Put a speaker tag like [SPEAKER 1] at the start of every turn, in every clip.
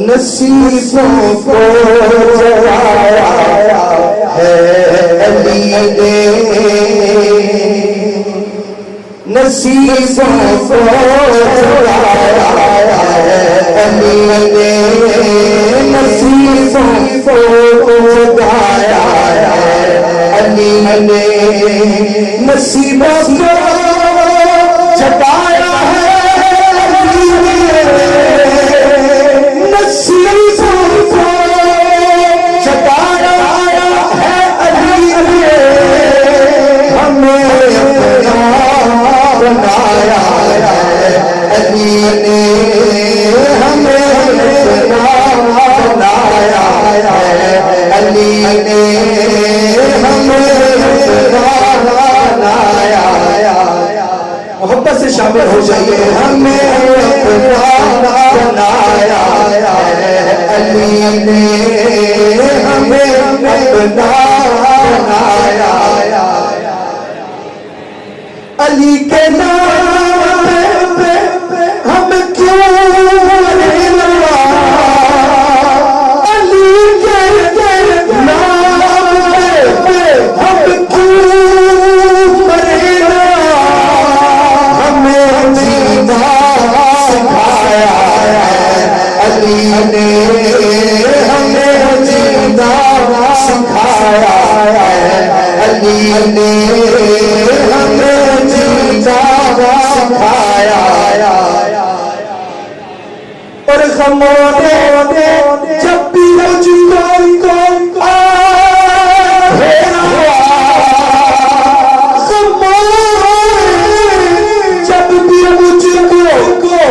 [SPEAKER 1] نصیبوں کو جلایا ہے علی نے نصیبوں کو جلایا ہے علی نے نصیبوں کو جلایا ہے علی نے نصیبوں کو جلایا ہے علی نے نصیبوں کو جلایا ہے علی نے ہمیں اپنا بنایا ہے علی نے ہمیں اپنا بنایا ہے علی نے ہمیں اپنا بنایا محبت سے شامل ہو جائیے ہمیں اپنا بنایا ہے علی نے ہمیں اپنا بنایا علی کے نام پہ ہم کیوں مرے نا علی کے نام پہ ہم کیوں مرے نا ہمیں جینا سکھایا ہے علی نے ہمیں جینا سکھایا ہے علی نے ہمیں سکھایا اور غموں نے جب بھی مجھ کو جب بھی مجھ کو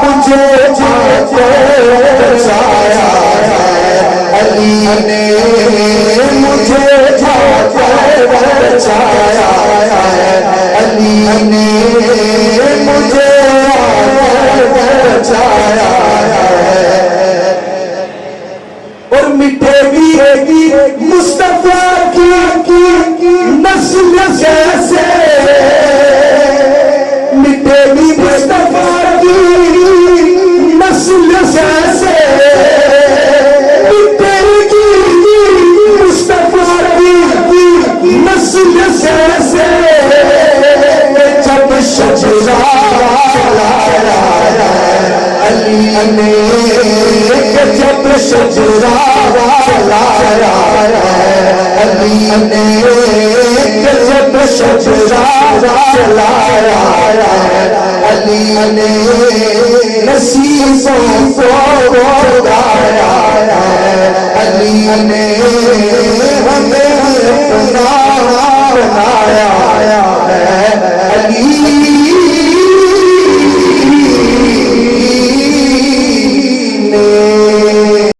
[SPEAKER 1] مجھے بچایا علی نے مجھے بچایا علی نے مجھے بچایا اور مٹے گی مصطفیٰ کی نسل جیسے مٹے گی مصطفیٰ کی نسل جیسے مٹے گی مصطفیٰ کی نسل جیسے جب شجرہ چلایا علی نے جب شجرہ چلایا علی نے جب شجرہ چلایا علی نے نصیبوں کو جلایا علی نے ہمیں اپنا بنایا